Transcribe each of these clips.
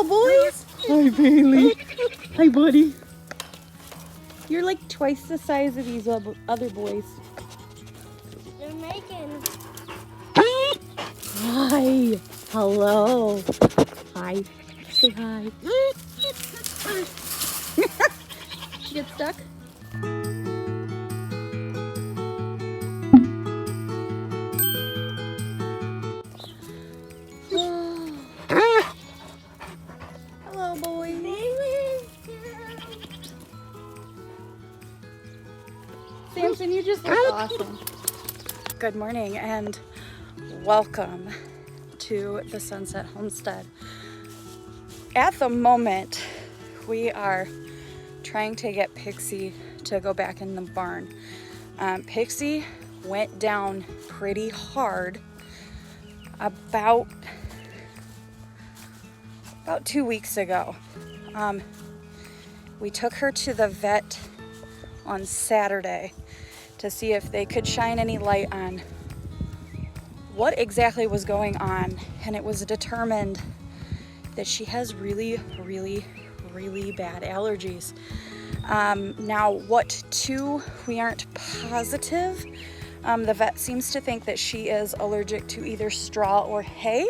little boys. Hi, Bailey. Hi, buddy. You're like twice the size of these other boys. They're making. Hi. Hello. Hi. Say hi. She get stuck? Hello, boy. Samson, you just look awesome. Good morning and welcome to the Sunset Homestead. At the moment, we are trying to get Pixie to go back in the barn. Pixie went down pretty hard about 2 weeks ago. We took her to the vet on Saturday to see if they could shine any light on what exactly was going on, and it was determined that she has really bad allergies. Now what to, we aren't positive. The vet seems to think that she is allergic to either straw or hay.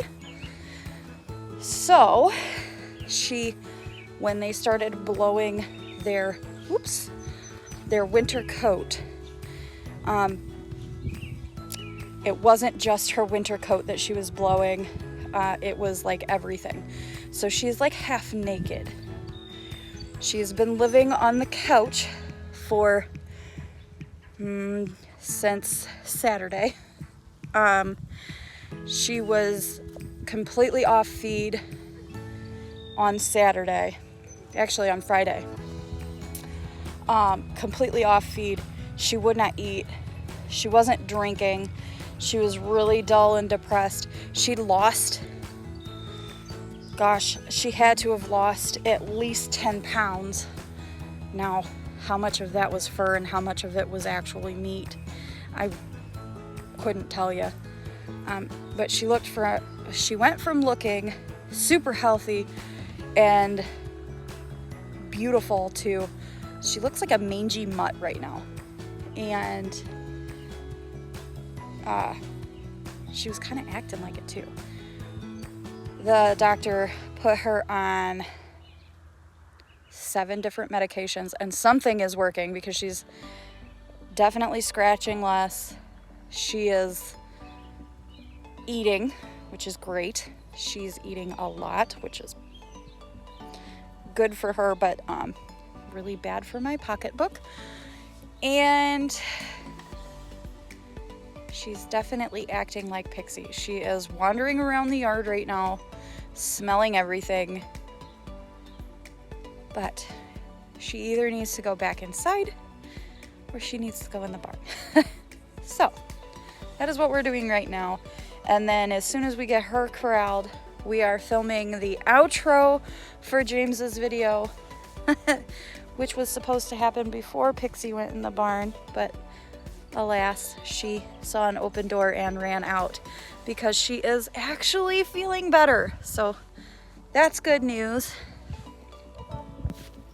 So when they started blowing their winter coat, it wasn't just her winter coat that she was blowing, it was like everything. So she's like half naked. She's been living on the couch for since Saturday. She was completely off feed on Saturday, actually on Friday. Completely off feed. She would not eat. She wasn't drinking. She was really dull and depressed. She had to have lost at least 10 pounds. Now, how much of that was fur and how much of it was actually meat, I couldn't tell you. But she went from looking super healthy and beautiful to, she looks like a mangy mutt right now. And she was kind of acting like it too. The doctor put her on 7 different medications, and something is working because she's definitely scratching less. She is eating, which is great. She's eating a lot, which is good for her, but really bad for my pocketbook. And she's definitely acting like Pixie. She is wandering around the yard right now, smelling everything. But she either needs to go back inside or she needs to go in the barn. So that is what we're doing right now. And then as soon as we get her corralled, we are filming the outro for James's video, which was supposed to happen before Pixie went in the barn, but alas, she saw an open door and ran out because she is actually feeling better. So that's good news.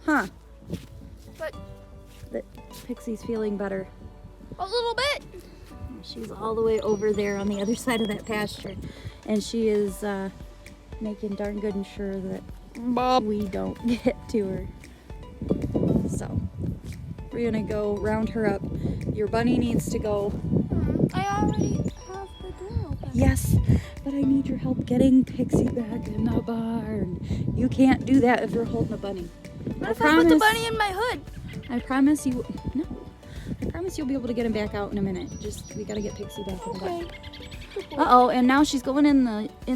Huh. But That Pixie's feeling better. a little bit. She's all the way over there on the other side of that pasture. And she is making darn good and sure that we don't get to her. So we're gonna go round her up. Your bunny needs to go. I already have the door open. Yes, but I need your help getting Pixie back in the barn. You can't do that if you're holding a bunny. What if I put the bunny in my hood? I promise you. No. I promise you'll be able to get him back out in a minute. Just we gotta get Pixie back in the barn. Uh-oh, and now she's going in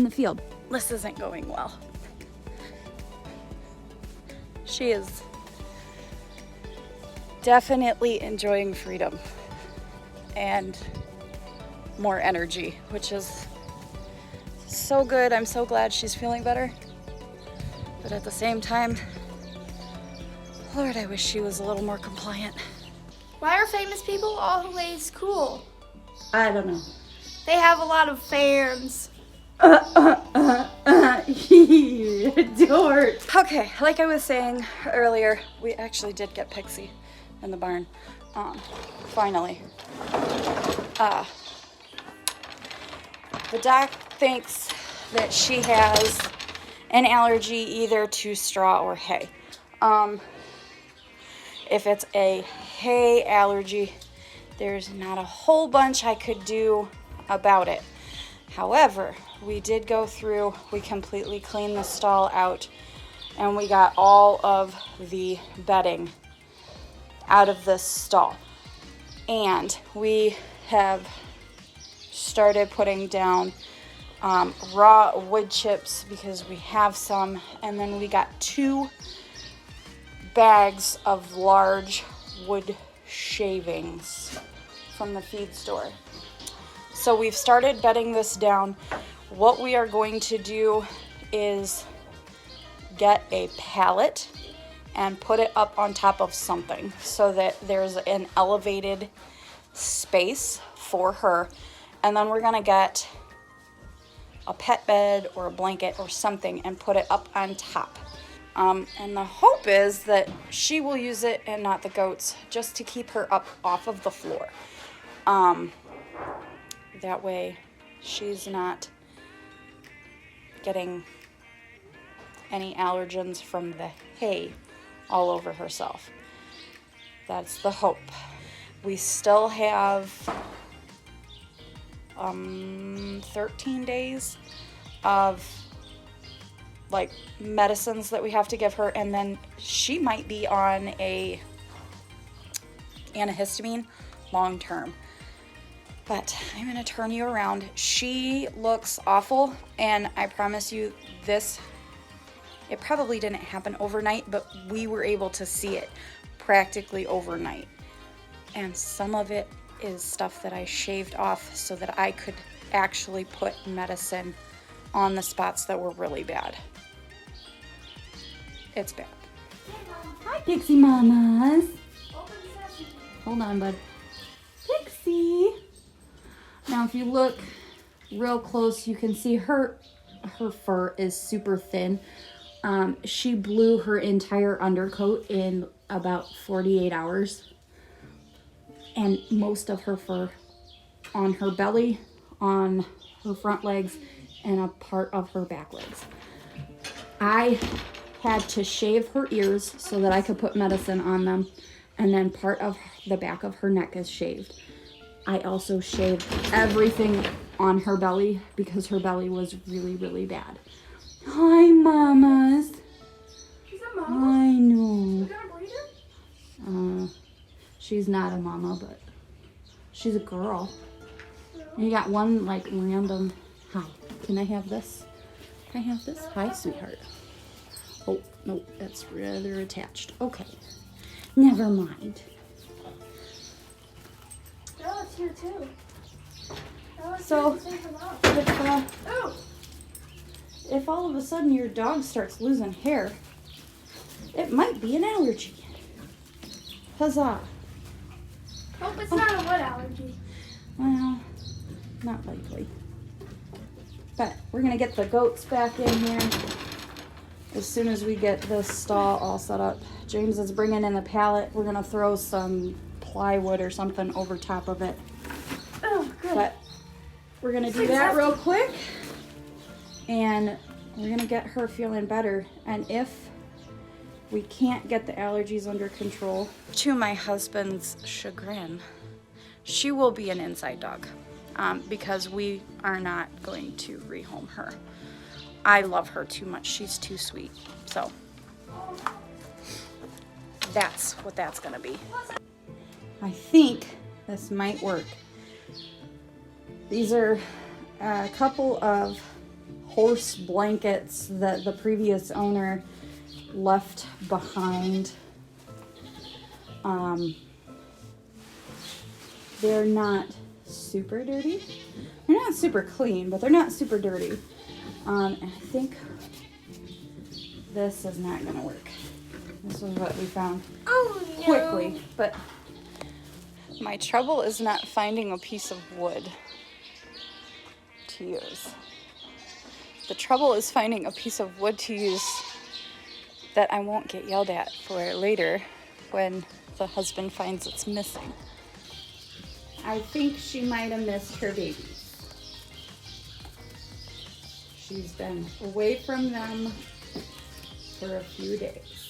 the field. This isn't going well. She is definitely enjoying freedom and more energy, which is so good. I'm so glad she's feeling better. But at the same time, Lord, I wish she was a little more compliant. Why are famous people always cool? I don't know. They have a lot of fans. You're short. Okay, like I was saying earlier, we actually did get Pixie in the barn. Finally. The doc thinks that she has an allergy either to straw or hay. If it's a hay allergy, there's not a whole bunch I could do about it. However, we did go through, we completely cleaned the stall out, and we got all of the bedding out of this stall. And we have started putting down raw wood chips because we have some, and then we got 2 bags of large wood shavings from the feed store. So we've started bedding this down. What we are going to do is get a pallet and put it up on top of something so that there's an elevated space for her. And then we're gonna get a pet bed or a blanket or something and put it up on top. And the hope is that she will use it and not the goats, just to keep her up off of the floor. That way she's not getting any allergens from the hay all over herself. That's the hope. We still have 13 days of like medicines that we have to give her, and then she might be on a antihistamine long term. But I'm gonna turn you around. She looks awful, and I promise you this, it probably didn't happen overnight, but we were able to see it practically overnight. And some of it is stuff that I shaved off so that I could actually put medicine on the spots that were really bad. It's bad. Hi, Pixie Mamas. Hold on, bud. Pixie. Now, if you look real close, you can see her fur is super thin. She blew her entire undercoat in about 48 hours. And most of her fur on her belly, on her front legs, and a part of her back legs. I had to shave her ears so that I could put medicine on them, and then part of the back of her neck is shaved. I also shaved everything on her belly because her belly was really, really bad. Hi, mamas. She's a mama. I know. We're gonna breed her? She's not a mama, but she's a girl. And you got one like random. Hi, can I have this? Can I have this? Hi, sweetheart. Oh, no, that's rather attached. Okay, never mind. Bella's here too. Bella's So, here to save her mom. If all of a sudden your dog starts losing hair, it might be an allergy. Huzzah. Hope it's not a wood allergy. Well, not likely. But we're gonna get the goats back in here as soon as we get this stall all set up. James is bringing in the pallet. We're gonna throw some plywood or something over top of it. Oh, good. But we're gonna do that real quick, and we're gonna get her feeling better. And if we can't get the allergies under control, To my husband's chagrin, she will be an inside dog because we are not going to rehome her. I love her too much. She's too sweet. So that's what that's gonna be. I think this might work. These are a couple of horse blankets that the previous owner left behind. They're not super dirty. They're not super clean, but they're not super dirty. And I think this is not gonna work. This is what we found Oh, no. quickly, but My trouble is not finding a piece of wood to use. The trouble is finding a piece of wood to use that I won't get yelled at for it later when the husband finds it's missing. I think she might have missed her babies. She's been away from them for a few days.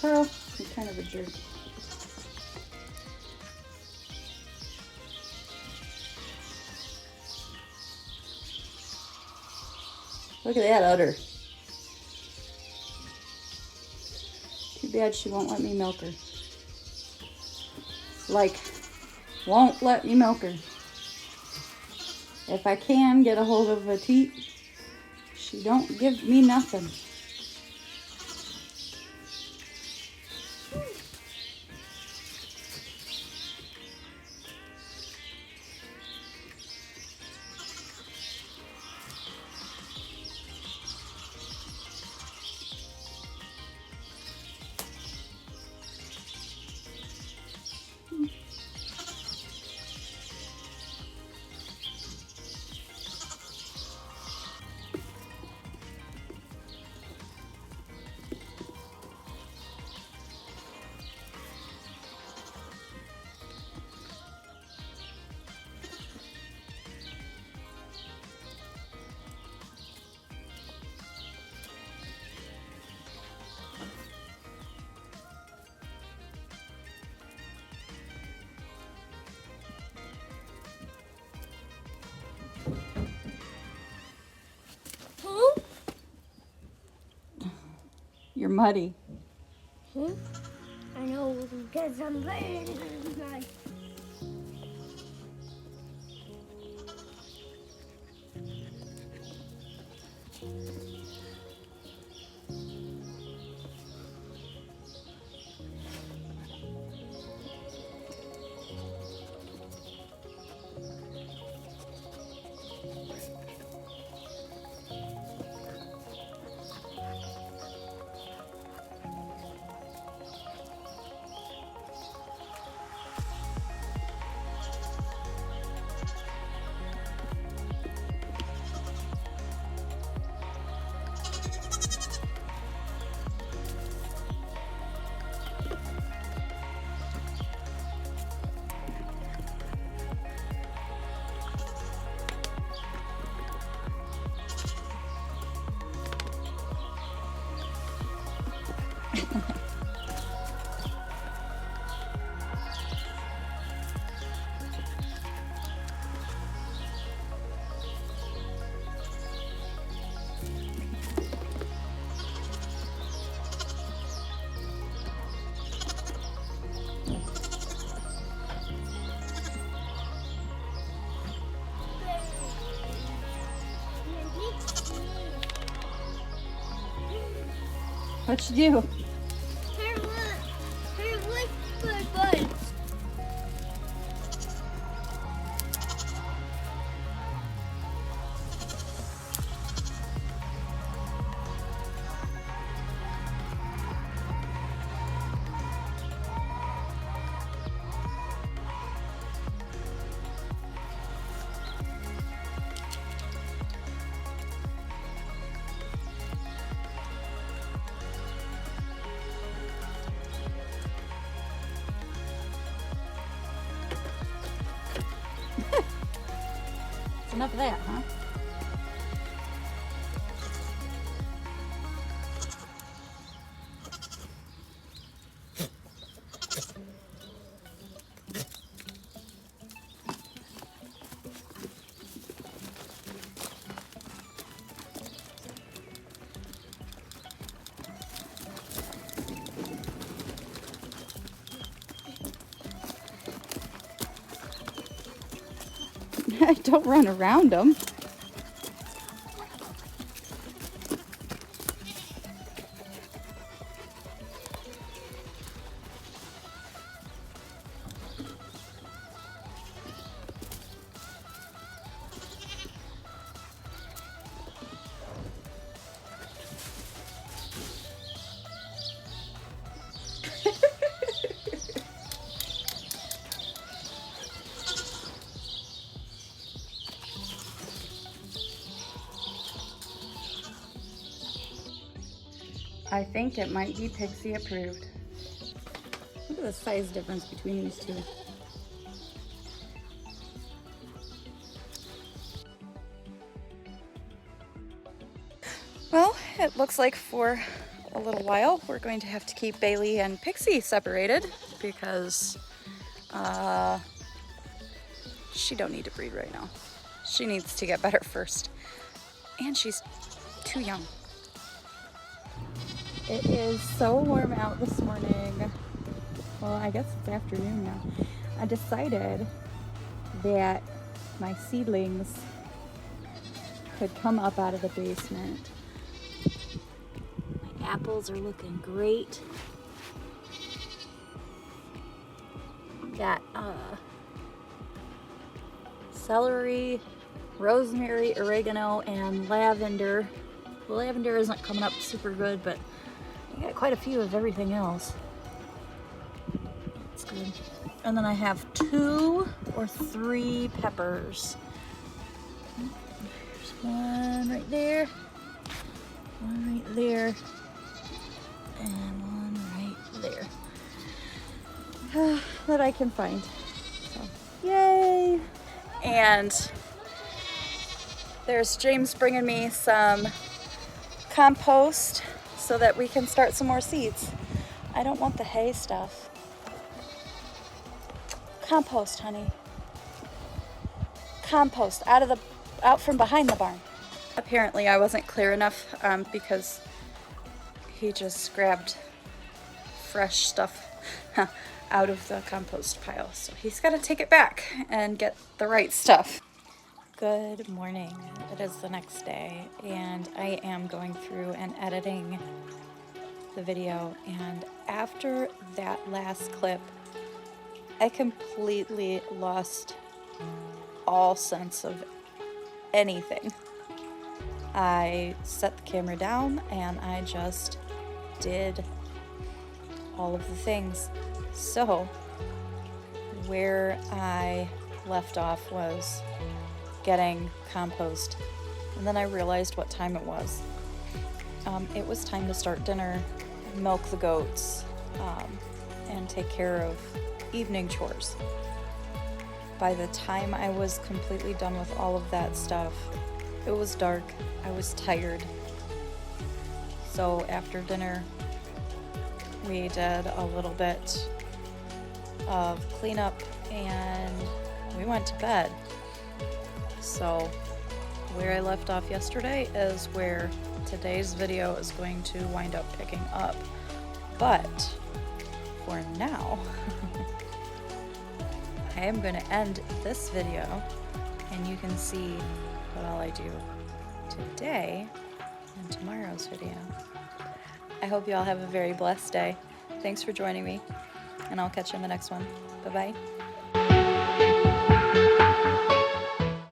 Pearl, you're kind of a jerk. Look at that udder. Too bad she won't let me milk her. Like, won't let me milk her. If I can get a hold of a teat, she don't give me nothing. You're muddy. I know, because I'm very nice. What'd you do? Her lick my butt. Enough of that, huh? Don't run around them. I think it might be Pixie approved. Look at the size difference between these two. Well, it looks like for a little while we're going to have to keep Bailey and Pixie separated because she don't need to breed right now. She needs to get better first. And she's too young. It is so warm out this morning. Well, I guess it's afternoon now. I decided that my seedlings could come up out of the basement. My apples are looking great. Got celery, rosemary, oregano, and lavender. The lavender isn't coming up super good, but I got quite a few of everything else. That's good. And then I have 2 or 3 peppers. There's one right there, one right there, and one right there that I can find. So, yay! And there's James bringing me some compost so that we can start some more seeds. I don't want the hay stuff. Compost, honey. Compost out from behind the barn. Apparently I wasn't clear enough because he just grabbed fresh stuff out of the compost pile. So he's got to take it back and get the right stuff. Good morning. It is the next day and I am going through and editing the video, and after that last clip I completely lost all sense of anything. I set the camera down and I just did all of the things. So where I left off was getting compost, and then I realized what time it was. It was time to start dinner, milk the goats, and take care of evening chores. By the time I was completely done with all of that stuff, it was dark, I was tired. So after dinner, we did a little bit of cleanup and we went to bed. So where I left off yesterday is where today's video is going to wind up picking up. But for now, I am going to end this video and you can see what all I do today in tomorrow's video. I hope you all have a very blessed day. Thanks for joining me, and I'll catch you in the next one. Bye-bye.